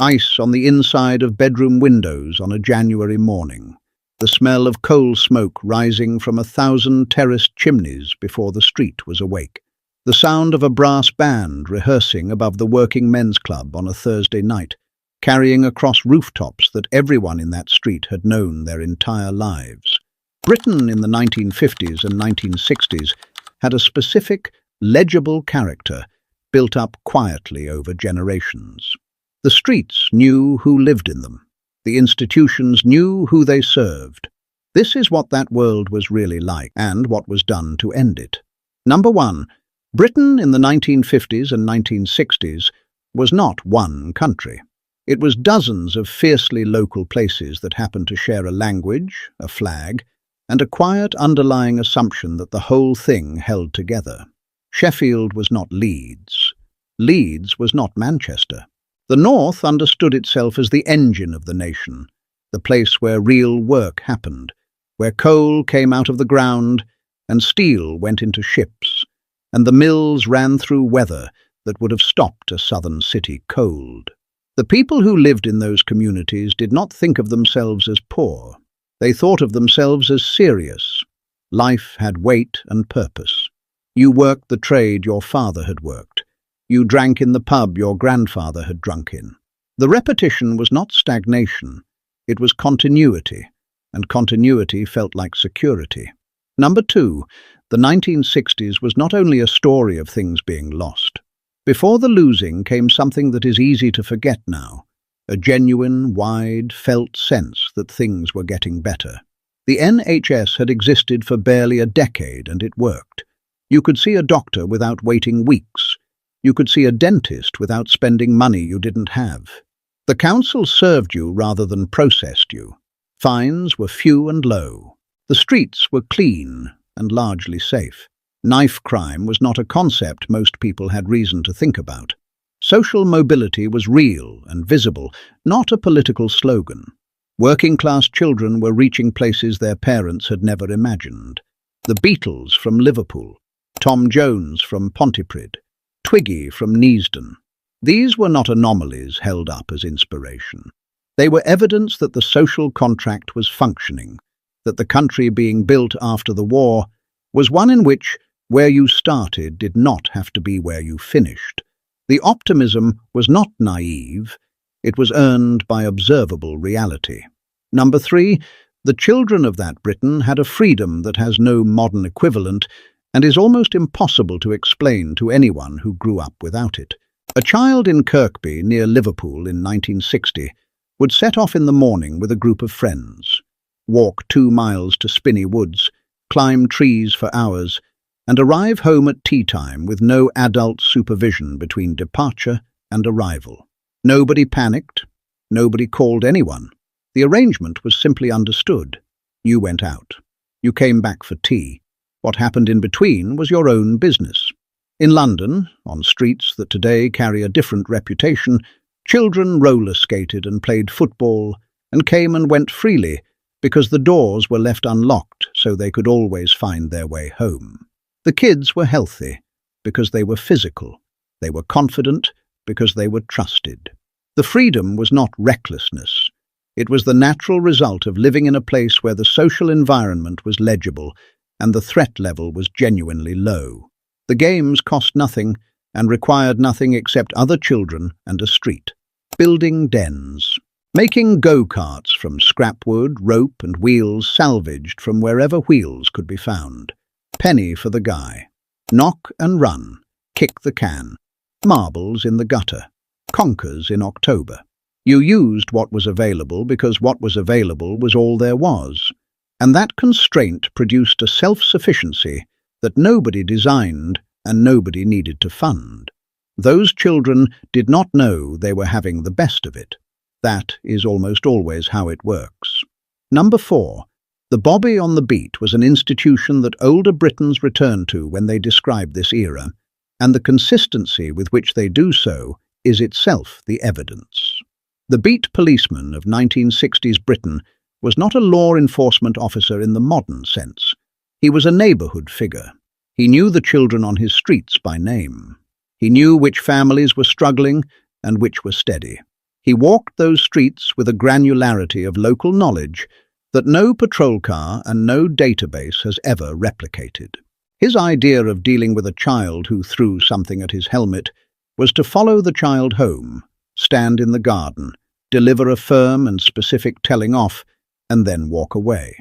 Ice on the inside of bedroom windows on a January morning. The smell of coal smoke rising from 1,000 terraced chimneys before the street was awake. The sound of a brass band rehearsing above the working men's club on a Thursday night, carrying across rooftops that everyone in that street had known their entire lives. Britain in the 1950s and 1960s had a specific, legible character built up quietly over generations. The streets knew who lived in them. The institutions knew who they served. This is what that world was really like, and what was done to end it. Number 1. Britain in the 1950s and 1960s was not one country. It was dozens of fiercely local places that happened to share a language, a flag, and a quiet underlying assumption that the whole thing held together. Sheffield was not Leeds. Leeds was not Manchester. The North understood itself as the engine of the nation, the place where real work happened, where coal came out of the ground and steel went into ships, and the mills ran through weather that would have stopped a southern city cold. The people who lived in those communities did not think of themselves as poor. They thought of themselves as serious. Life had weight and purpose. You worked the trade your father had worked. You drank in the pub your grandfather had drunk in. The repetition was not stagnation. It was continuity, and continuity felt like security. Number 2, the 1960s was not only a story of things being lost. Before the losing came something that is easy to forget now, a genuine, wide, felt sense that things were getting better. The NHS had existed for barely a decade, and it worked. You could see a doctor without waiting weeks. You could see a dentist without spending money you didn't have. The council served you rather than processed you. Fines were few and low. The streets were clean and largely safe. Knife crime was not a concept most people had reason to think about. Social mobility was real and visible, not a political slogan. Working-class children were reaching places their parents had never imagined. The Beatles from Liverpool, Tom Jones from Pontypridd, Twiggy from Neasden. These were not anomalies held up as inspiration. They were evidence that the social contract was functioning, that the country being built after the war was one in which where you started did not have to be where you finished. The optimism was not naive, it was earned by observable reality. Number 3, the children of that Britain had a freedom that has no modern equivalent and is almost impossible to explain to anyone who grew up without it. A child in Kirkby, near Liverpool in 1960, would set off in the morning with a group of friends, walk 2 miles to Spinney Woods, climb trees for hours, and arrive home at tea time with no adult supervision between departure and arrival. Nobody panicked. Nobody called anyone. The arrangement was simply understood. You went out. You came back for tea. What happened in between was your own business. In London, on streets that today carry a different reputation, children roller skated and played football and came and went freely because the doors were left unlocked so they could always find their way home. The kids were healthy because they were physical. They were confident because they were trusted. The freedom was not recklessness. It was the natural result of living in a place where the social environment was legible and the threat level was genuinely low. The games cost nothing and required nothing except other children and a street. Building dens. Making go-karts from scrap wood, rope and wheels salvaged from wherever wheels could be found. Penny for the guy. Knock and run. Kick the can. Marbles in the gutter. Conkers in October. You used what was available because what was available was all there was. And that constraint produced a self-sufficiency that nobody designed and nobody needed to fund. Those children did not know they were having the best of it. That is almost always how it works. Number 4. The Bobby on the Beat was an institution that older Britons return to when they describe this era, and the consistency with which they do so is itself the evidence. The beat policeman of 1960s Britain was not a law enforcement officer in the modern sense. He was a neighbourhood figure. He knew the children on his streets by name. He knew which families were struggling and which were steady. He walked those streets with a granularity of local knowledge that no patrol car and no database has ever replicated. His idea of dealing with a child who threw something at his helmet was to follow the child home, stand in the garden, deliver a firm and specific telling off, and then walk away.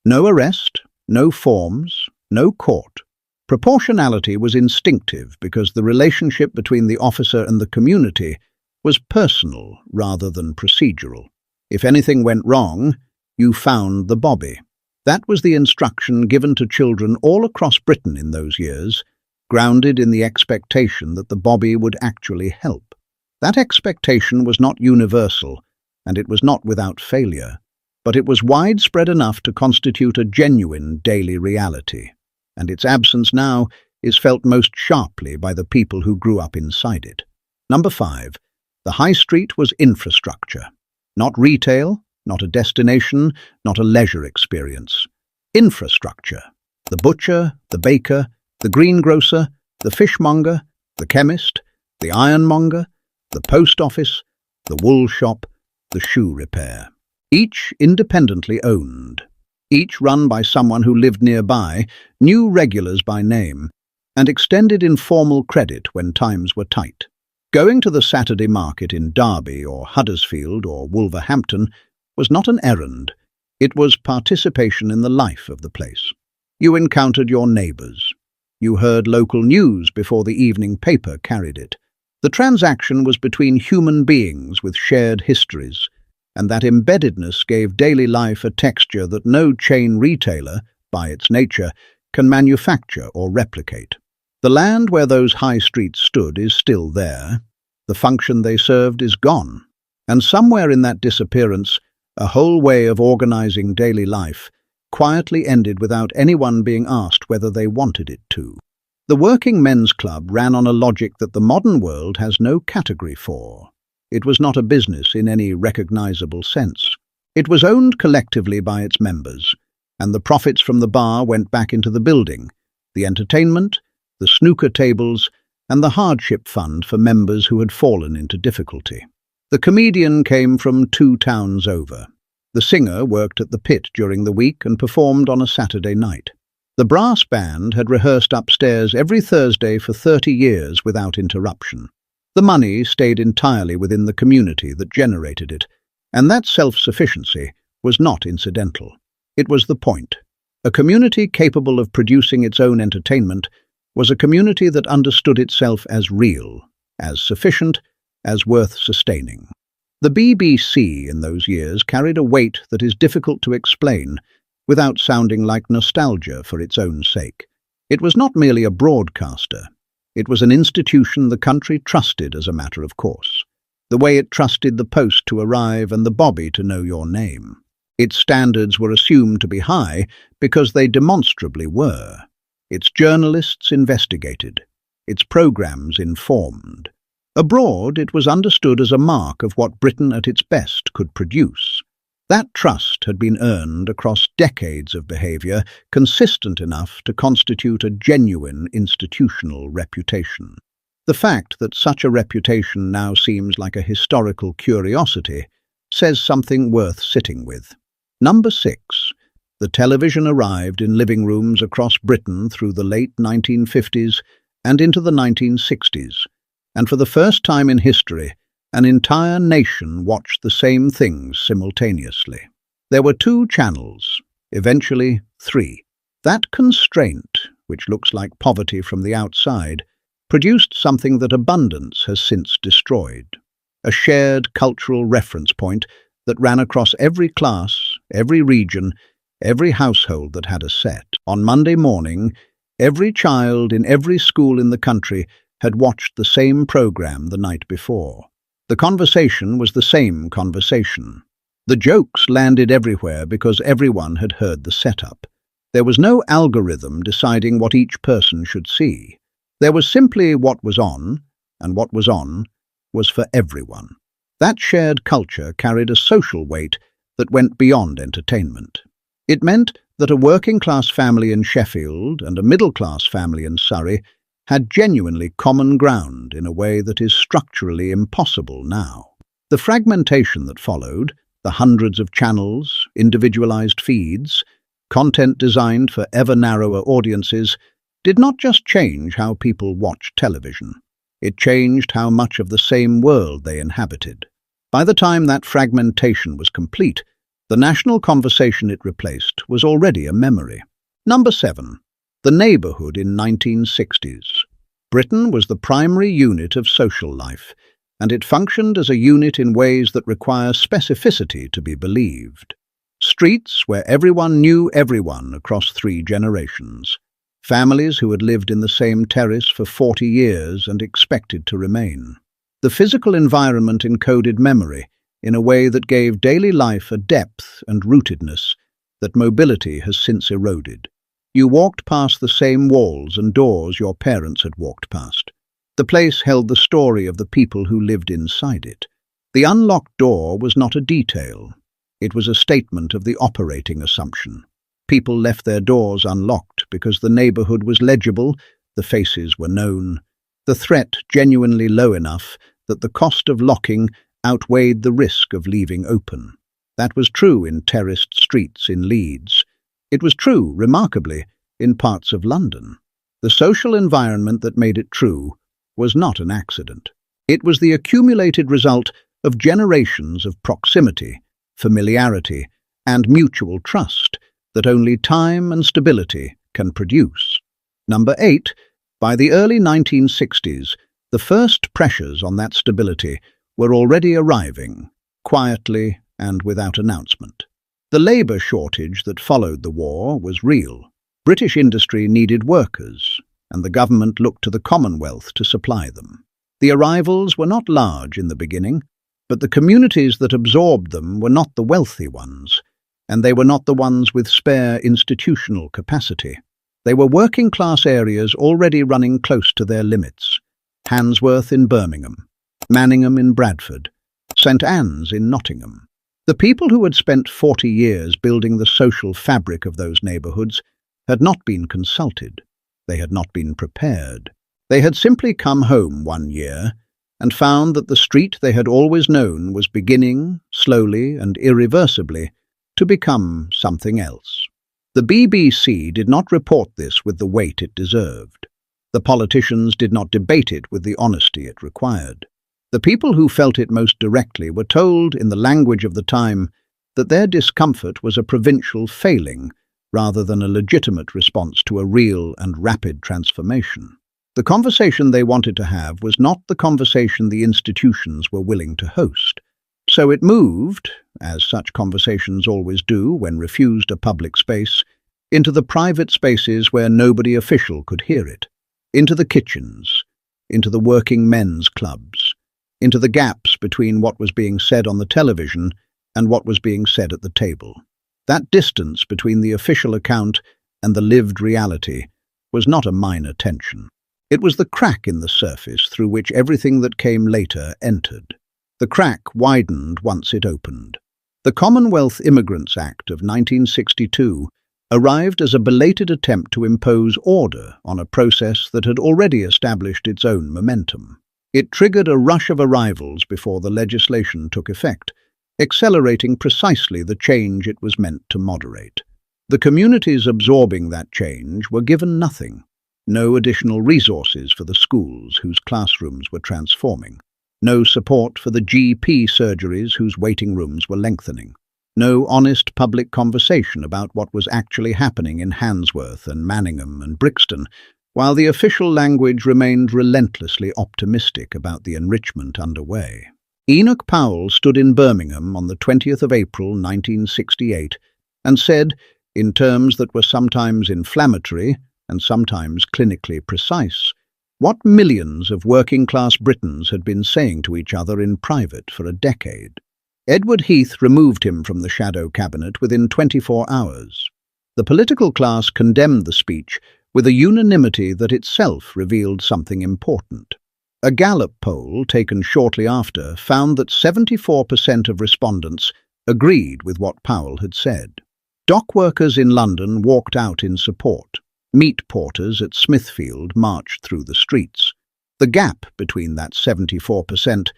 No arrest, no forms, no court. Proportionality was instinctive because the relationship between the officer and the community was personal rather than procedural. If anything went wrong, you found the bobby. That was the instruction given to children all across Britain in those years, grounded in the expectation that the bobby would actually help. That expectation was not universal, and it was not without failure, but it was widespread enough to constitute a genuine daily reality, and its absence now is felt most sharply by the people who grew up inside it. Number 5. The high street was infrastructure. Not retail, not a destination, not a leisure experience. Infrastructure. The butcher, the baker, the greengrocer, the fishmonger, the chemist, the ironmonger, the post office, the wool shop, the shoe repair. Each independently owned. Each run by someone who lived nearby, knew regulars by name, and extended informal credit when times were tight. Going to the Saturday market in Derby or Huddersfield or Wolverhampton was not an errand. It was participation in the life of the place. You encountered your neighbours. You heard local news before the evening paper carried it. The transaction was between human beings with shared histories, and that embeddedness gave daily life a texture that no chain retailer, by its nature, can manufacture or replicate. The land where those high streets stood is still there. The function they served is gone. And somewhere in that disappearance, a whole way of organizing daily life quietly ended without anyone being asked whether they wanted it to. The Working Men's Club ran on a logic that the modern world has no category for. It was not a business in any recognizable sense. It was owned collectively by its members, and the profits from the bar went back into the building, the entertainment, the snooker tables, and the hardship fund for members who had fallen into difficulty. The comedian came from 2 towns over. The singer worked at the pit during the week and performed on a Saturday night. The brass band had rehearsed upstairs every Thursday for 30 years without interruption. The money stayed entirely within the community that generated it, and that self-sufficiency was not incidental. It was the point. A community capable of producing its own entertainment was a community that understood itself as real, as sufficient, as worth sustaining. The BBC in those years carried a weight that is difficult to explain without sounding like nostalgia for its own sake. It was not merely a broadcaster. It was an institution the country trusted as a matter of course, the way it trusted the post to arrive and the bobby to know your name. Its standards were assumed to be high because they demonstrably were. Its journalists investigated. Its programs informed. Abroad, it was understood as a mark of what Britain at its best could produce. That trust had been earned across decades of behaviour consistent enough to constitute a genuine institutional reputation. The fact that such a reputation now seems like a historical curiosity says something worth sitting with. Number 6. The television arrived in living rooms across Britain through the late 1950s and into the 1960s, and for the first time in history, an entire nation watched the same things simultaneously. There were 2 channels, eventually 3. That constraint, which looks like poverty from the outside, produced something that abundance has since destroyed. A shared cultural reference point that ran across every class, every region, every household that had a set. On Monday morning, every child in every school in the country had watched the same program the night before. The conversation was the same conversation. The jokes landed everywhere because everyone had heard the setup. There was no algorithm deciding what each person should see. There was simply what was on, and what was on was for everyone. That shared culture carried a social weight that went beyond entertainment. It meant that a working-class family in Sheffield and a middle-class family in Surrey had genuinely common ground in a way that is structurally impossible now. The fragmentation that followed, the hundreds of channels, individualized feeds, content designed for ever narrower audiences, did not just change how people watched television. It changed how much of the same world they inhabited. By the time that fragmentation was complete, the national conversation it replaced was already a memory. Number 7. The neighborhood in 1960s. Britain was the primary unit of social life, and it functioned as a unit in ways that require specificity to be believed. Streets where everyone knew everyone across 3 generations. Families who had lived in the same terrace for 40 years and expected to remain. The physical environment encoded memory in a way that gave daily life a depth and rootedness that mobility has since eroded. You walked past the same walls and doors your parents had walked past. The place held the story of the people who lived inside it. The unlocked door was not a detail. It was a statement of the operating assumption. People left their doors unlocked because the neighborhood was legible, the faces were known, the threat genuinely low enough that the cost of locking outweighed the risk of leaving open. That was true in terraced streets in Leeds. It was true, remarkably, in parts of London. The social environment that made it true was not an accident. It was the accumulated result of generations of proximity, familiarity, and mutual trust that only time and stability can produce. Number 8. By the early 1960s, the first pressures on that stability were already arriving, quietly and without announcement. The labour shortage that followed the war was real. British industry needed workers, and the government looked to the Commonwealth to supply them. The arrivals were not large in the beginning, but the communities that absorbed them were not the wealthy ones, and they were not the ones with spare institutional capacity. They were working-class areas already running close to their limits. Handsworth in Birmingham, Manningham in Bradford, St Anne's in Nottingham. The people who had spent 40 years building the social fabric of those neighbourhoods had not been consulted. They had not been prepared. They had simply come home one year and found that the street they had always known was beginning, slowly and irreversibly, to become something else. The BBC did not report this with the weight it deserved. The politicians did not debate it with the honesty it required. The people who felt it most directly were told, in the language of the time, that their discomfort was a provincial failing rather than a legitimate response to a real and rapid transformation. The conversation they wanted to have was not the conversation the institutions were willing to host. So it moved, as such conversations always do when refused a public space, into the private spaces where nobody official could hear it, into the kitchens, into the working men's clubs, into the gaps between what was being said on the television and what was being said at the table. That distance between the official account and the lived reality was not a minor tension. It was the crack in the surface through which everything that came later entered. The crack widened once it opened. The Commonwealth Immigrants Act of 1962 arrived as a belated attempt to impose order on a process that had already established its own momentum. It triggered a rush of arrivals before the legislation took effect, accelerating precisely the change it was meant to moderate. The communities absorbing that change were given nothing. No additional resources for the schools whose classrooms were transforming. No support for the GP surgeries whose waiting rooms were lengthening. No honest public conversation about what was actually happening in Handsworth and Manningham and Brixton, while the official language remained relentlessly optimistic about the enrichment underway. Enoch Powell stood in Birmingham on the 20th of April 1968 and said, in terms that were sometimes inflammatory and sometimes clinically precise, what millions of working-class Britons had been saying to each other in private for a decade. Edward Heath removed him from the shadow cabinet within 24 hours. The political class condemned the speech with a unanimity that itself revealed something important. A Gallup poll taken shortly after found that 74% of respondents agreed with what Powell had said. Dock workers in London walked out in support. Meat porters at Smithfield marched through the streets. The gap between that 74%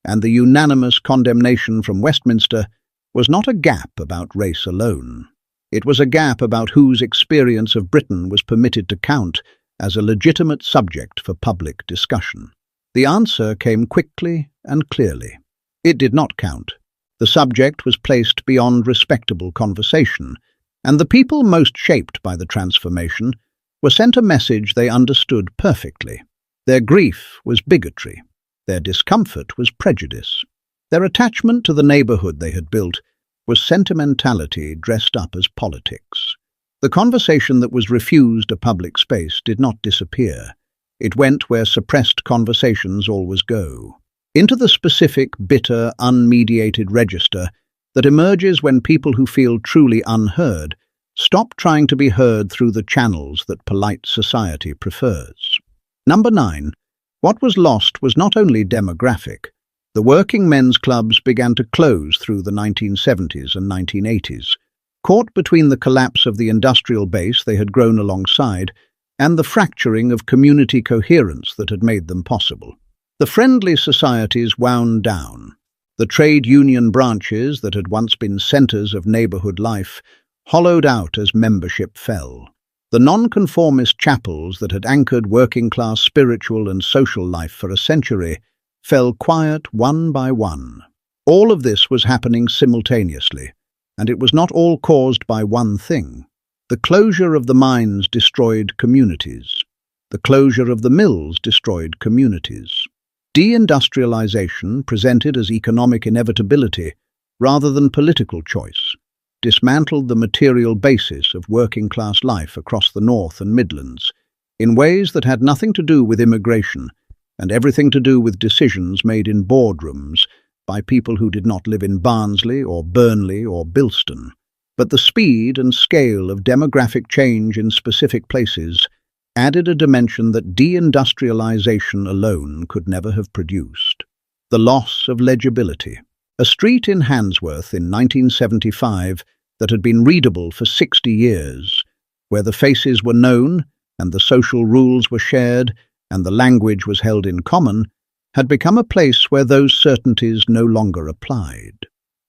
and the unanimous condemnation from Westminster was not a gap about race alone. It was a gap about whose experience of Britain was permitted to count as a legitimate subject for public discussion. The answer came quickly and clearly. It did not count. The subject was placed beyond respectable conversation, and the people most shaped by the transformation were sent a message they understood perfectly. Their grief was bigotry. Their discomfort was prejudice. Their attachment to the neighborhood they had built was sentimentality dressed up as politics. The conversation that was refused a public space did not disappear. It went where suppressed conversations always go, into the specific, bitter, unmediated register that emerges when people who feel truly unheard stop trying to be heard through the channels that polite society prefers. Number 9. What was lost was not only demographic. The working men's clubs began to close through the 1970s and 1980s, caught between the collapse of the industrial base they had grown alongside and the fracturing of community coherence that had made them possible. The friendly societies wound down. The trade union branches that had once been centers of neighborhood life hollowed out as membership fell. The nonconformist chapels that had anchored working-class spiritual and social life for a century fell quiet one by one. All of this was happening simultaneously, and it was not all caused by one thing. The closure of the mines destroyed communities. The closure of the mills destroyed communities. Deindustrialization, presented as economic inevitability rather than political choice, dismantled the material basis of working-class life across the North and Midlands in ways that had nothing to do with immigration and everything to do with decisions made in boardrooms by people who did not live in Barnsley or Burnley or Bilston. But the speed and scale of demographic change in specific places added a dimension that deindustrialization alone could never have produced. The loss of legibility. A street in Handsworth in 1975 that had been readable for 60 years, where the faces were known and the social rules were shared and the language was held in common, had become a place where those certainties no longer applied.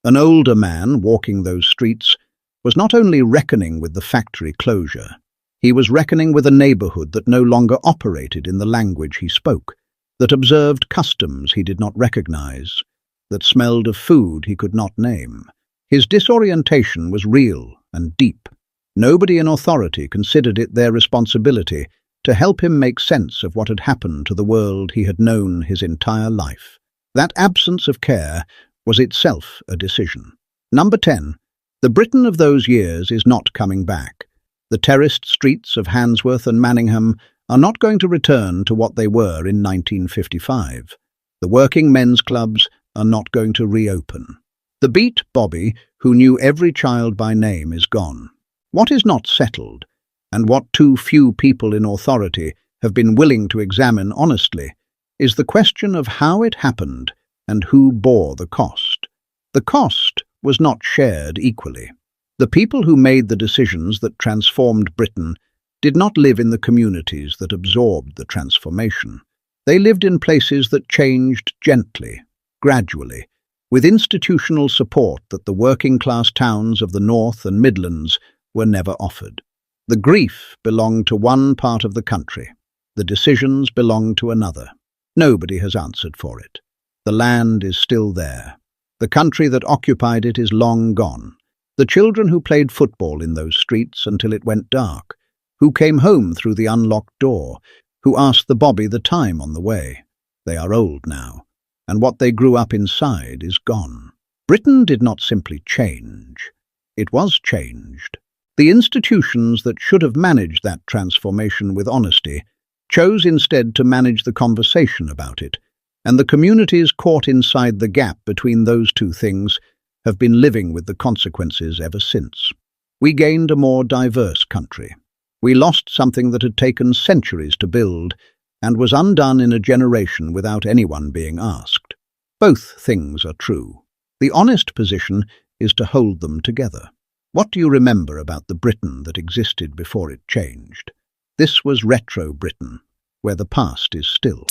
An older man walking those streets was not only reckoning with the factory closure, he was reckoning with a neighborhood that no longer operated in the language he spoke, that observed customs he did not recognize, that smelled of food he could not name. His disorientation was real and deep. Nobody in authority considered it their responsibility to help him make sense of what had happened to the world he had known his entire life. That absence of care was itself a decision. Number 10. The Britain of those years is not coming back. The terraced streets of Handsworth and Manningham are not going to return to what they were in 1955. The working men's clubs are not going to reopen. The beat Bobby, who knew every child by name, is gone. What is not settled, and what too few people in authority have been willing to examine honestly, is the question of how it happened and who bore the cost. The cost was not shared equally. The people who made the decisions that transformed Britain did not live in the communities that absorbed the transformation. They lived in places that changed gently, gradually, with institutional support that the working-class towns of the North and Midlands were never offered. The grief belonged to one part of the country. The decisions belonged to another. Nobody has answered for it. The land is still there. The country that occupied it is long gone. The children who played football in those streets until it went dark, who came home through the unlocked door, who asked the Bobby the time on the way. They are old now, and what they grew up inside is gone. Britain did not simply change. It was changed. The institutions that should have managed that transformation with honesty chose instead to manage the conversation about it, and the communities caught inside the gap between those two things have been living with the consequences ever since. We gained a more diverse country. We lost something that had taken centuries to build and was undone in a generation without anyone being asked. Both things are true. The honest position is to hold them together. What do you remember about the Britain that existed before it changed? This was retro Britain, where the past is still.